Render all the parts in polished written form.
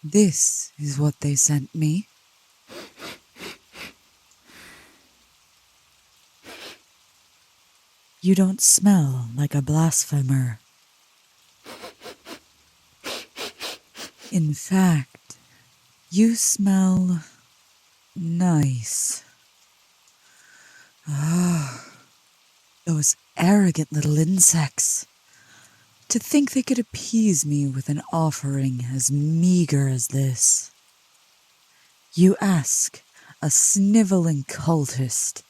This is what they sent me. You don't smell like a blasphemer. In fact, you smell nice. Those arrogant little insects. To think they could appease me with an offering as meager as this. You ask a sniveling cultist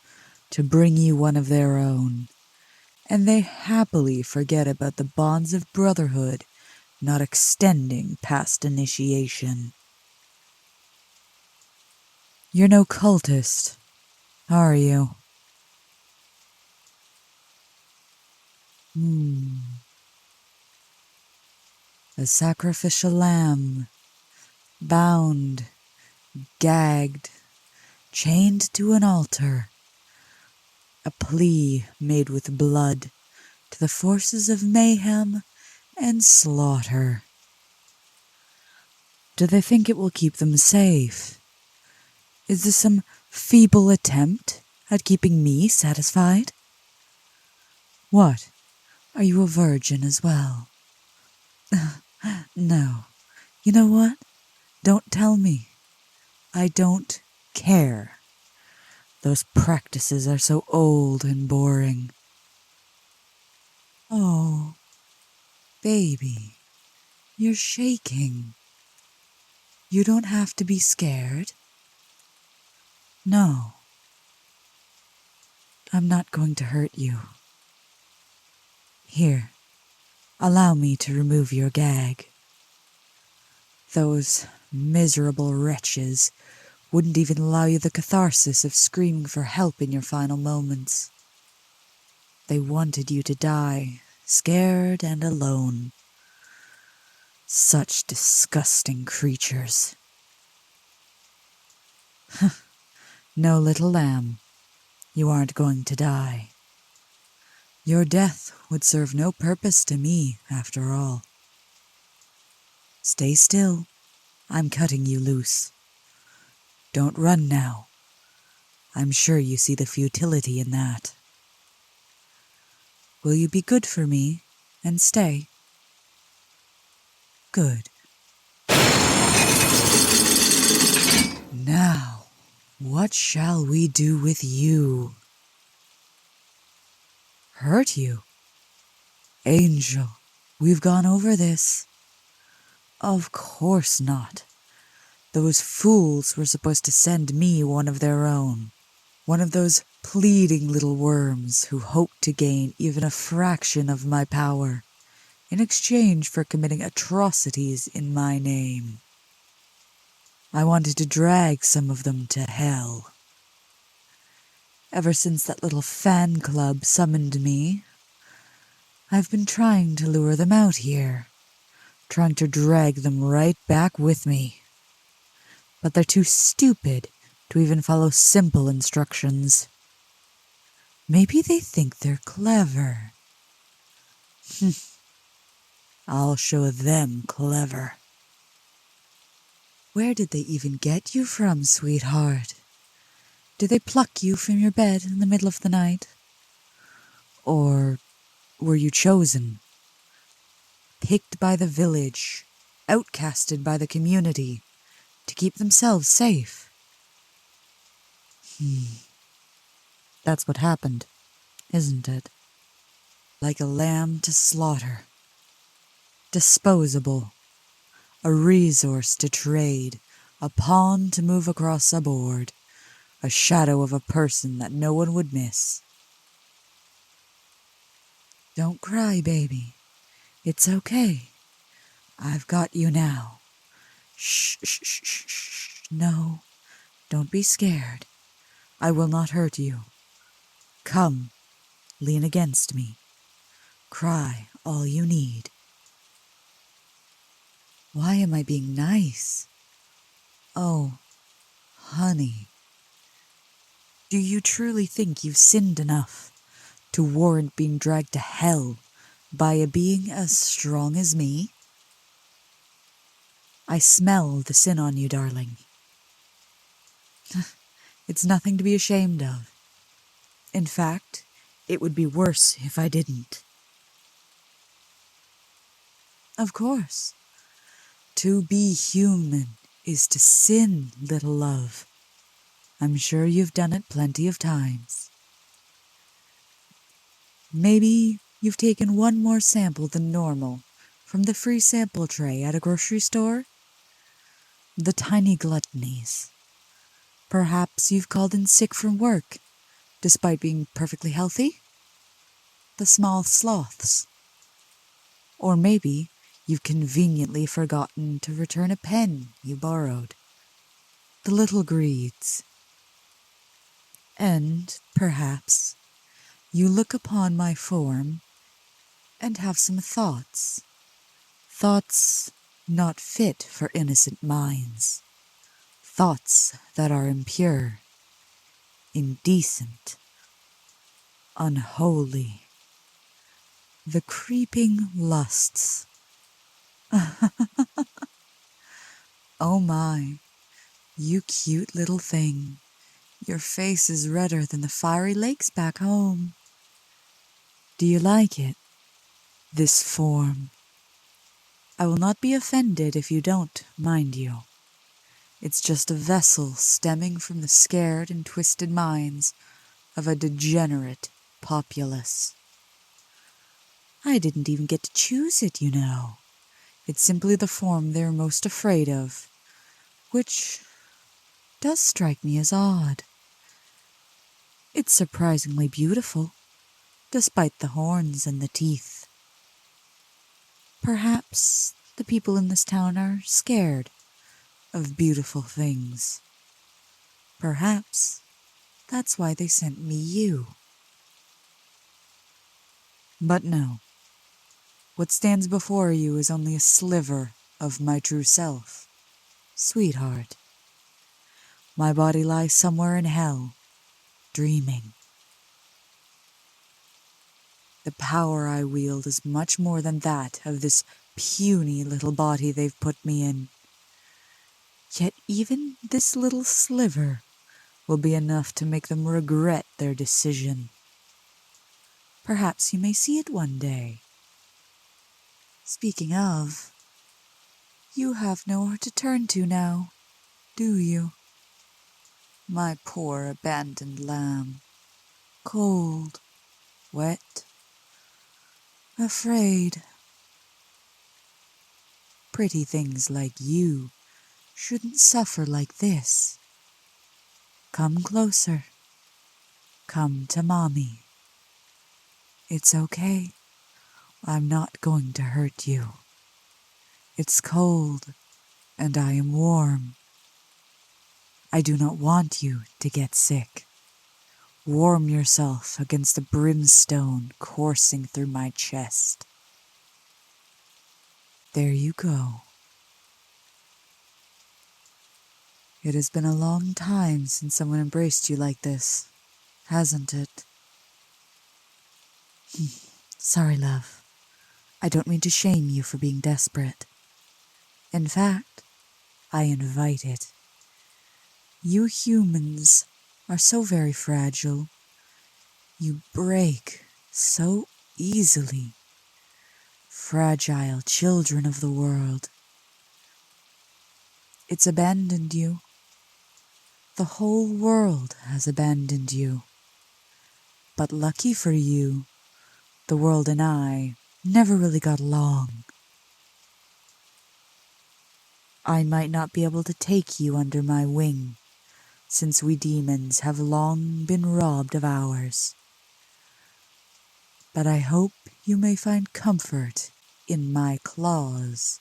to bring you one of their own, and they happily forget about the bonds of brotherhood not extending past initiation. You're no cultist, are you? A sacrificial lamb, bound, gagged, chained to an altar. A plea made with blood to the forces of mayhem and slaughter. Do they think it will keep them safe? Is this some feeble attempt at keeping me satisfied? What? Are you a virgin as well? No. You know what? Don't tell me. I don't care. Those practices are so old and boring. Oh, baby, you're shaking. You don't have to be scared. No. I'm not going to hurt you. Here, allow me to remove your gag. Those miserable wretches wouldn't even allow you the catharsis of screaming for help in your final moments. They wanted you to die, scared and alone. Such disgusting creatures. No, little lamb, you aren't going to die. Your death would serve no purpose to me, after all. Stay still. I'm cutting you loose. Don't run now. I'm sure you see the futility in that. Will you be good for me and stay? Good. Now, what shall we do with you? Hurt you? Angel, we've gone over this. Of course not. Those fools were supposed to send me one of their own. One of those pleading little worms who hoped to gain even a fraction of my power in exchange for committing atrocities in my name. I wanted to drag some of them to hell. Ever since that little fan club summoned me, I've been trying to lure them out here, trying to drag them right back with me. But they're too stupid to even follow simple instructions. Maybe they think they're clever. I'll show them clever. Where did they even get you from, sweetheart? Did they pluck you from your bed in the middle of the night? Or were you chosen? Picked by the village, outcasted by the community, to keep themselves safe? That's what happened, isn't it? Like a lamb to slaughter. Disposable. A resource to trade. A pawn to move across a board. A shadow of a person that no one would miss. Don't cry, baby. It's okay. I've got you now. Shh, shh, shh, shh, shh. No, don't be scared. I will not hurt you. Come, lean against me. Cry all you need. Why am I being nice? Oh, honey. Do you truly think you've sinned enough to warrant being dragged to hell by a being as strong as me? I smell the sin on you, darling. It's nothing to be ashamed of. In fact, it would be worse if I didn't. Of course. To be human is to sin, little love. I'm sure you've done it plenty of times. Maybe you've taken one more sample than normal from the free sample tray at a grocery store? The tiny gluttonies. Perhaps you've called in sick from work, despite being perfectly healthy? The small sloths. Or maybe you've conveniently forgotten to return a pen you borrowed. The little greeds. And, perhaps, you look upon my form and have some thoughts. Thoughts not fit for innocent minds. Thoughts that are impure, indecent, unholy. The creeping lusts. Oh my, you cute little thing. Your face is redder than the fiery lakes back home. Do you like it? This form? I will not be offended if you don't, mind you. It's just a vessel stemming from the scared and twisted minds of a degenerate populace. I didn't even get to choose it, you know. It's simply the form they're most afraid of, which does strike me as odd. It's surprisingly beautiful, despite the horns and the teeth. Perhaps the people in this town are scared of beautiful things. Perhaps that's why they sent me you. But no, what stands before you is only a sliver of my true self. Sweetheart, my body lies somewhere in hell, dreaming. The power I wield is much more than that of this puny little body they've put me in. Yet even this little sliver will be enough to make them regret their decision. Perhaps you may see it one day. Speaking of, you have nowhere to turn to now, do you? My poor abandoned lamb. Cold, wet, afraid. Pretty things like you shouldn't suffer like this. Come closer. Come to Mommy. It's okay. I'm not going to hurt you. It's cold, and I am warm. I do not want you to get sick. Warm yourself against the brimstone coursing through my chest. There you go. It has been a long time since someone embraced you like this, hasn't it? Sorry, love. I don't mean to shame you for being desperate. In fact, I invite it. You humans are so very fragile. You break so easily. Fragile children of the world. It's abandoned you. The whole world has abandoned you. But lucky for you, the world and I never really got along. I might not be able to take you under my wing, since we demons have long been robbed of ours. But I hope you may find comfort in my claws.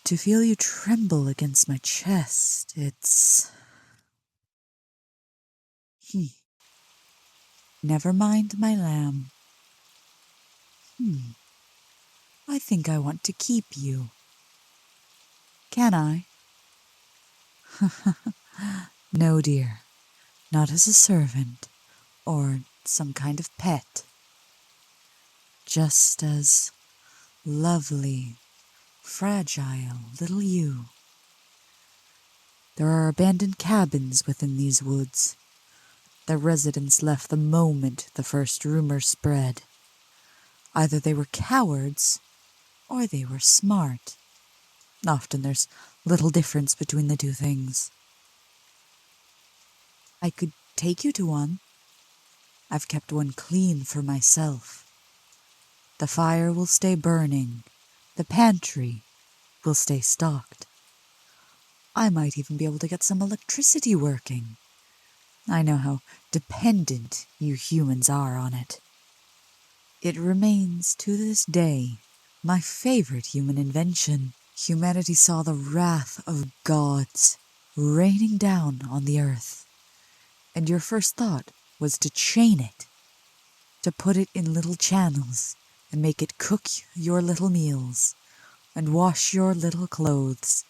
To feel you tremble against my chest, it's... Never mind, my lamb. I think I want to keep you. Can I? No, dear. Not as a servant, or some kind of pet. just as lovely, fragile little you. There are abandoned cabins within these woods. The residents left the moment the first rumor spread. Either they were cowards, or they were smart. Often there's little difference between the two things. I could take you to one. I've kept one clean for myself. The fire will stay burning. The pantry will stay stocked. I might even be able to get some electricity working. I know how dependent you humans are on it. It remains, to this day, my favorite human invention. Humanity saw the wrath of gods raining down on the earth, and your first thought was to chain it, to put it in little channels and make it cook your little meals and wash your little clothes.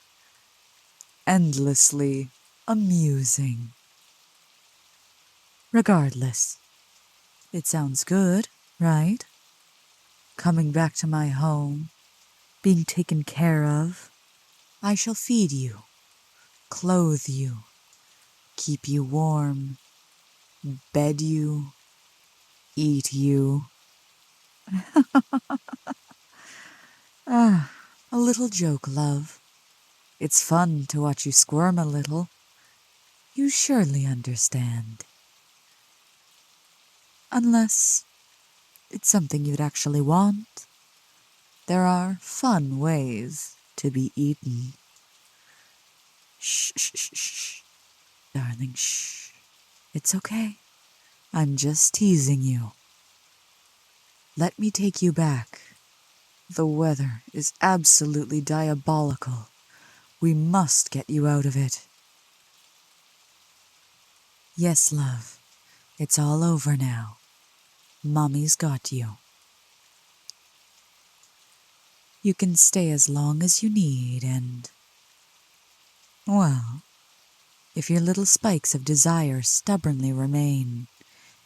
Endlessly amusing. Regardless, it sounds good, right? Coming back to my home, being taken care of. I shall feed you, clothe you, keep you warm, bed you, eat you. A little joke, love. It's fun to watch you squirm a little. You surely understand. Unless it's something you'd actually want. There are fun ways to be eaten. Shh, shh, shh, shh. Darling, shh. It's okay. I'm just teasing you. Let me take you back. The weather is absolutely diabolical. We must get you out of it. Yes, love. It's all over now. Mommy's got you. You can stay as long as you need and... well, if your little spikes of desire stubbornly remain,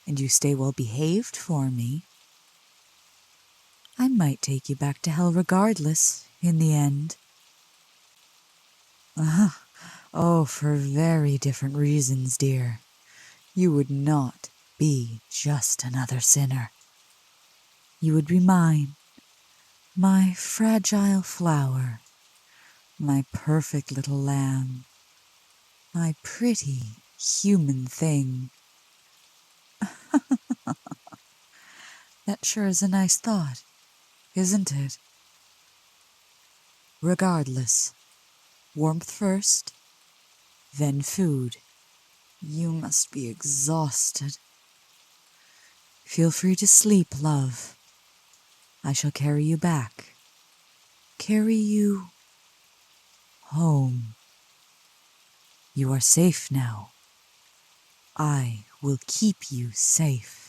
and you stay well behaved for me, I might take you back to hell regardless, in the end. Oh, for very different reasons, dear. You would not be just another sinner. You would be mine, my fragile flower, my perfect little lamb, my pretty human thing. That sure is a nice thought, isn't it? Regardless, warmth first, then food. You must be exhausted. Feel free to sleep, love. I shall carry you back. Carry you home. You are safe now. I will keep you safe.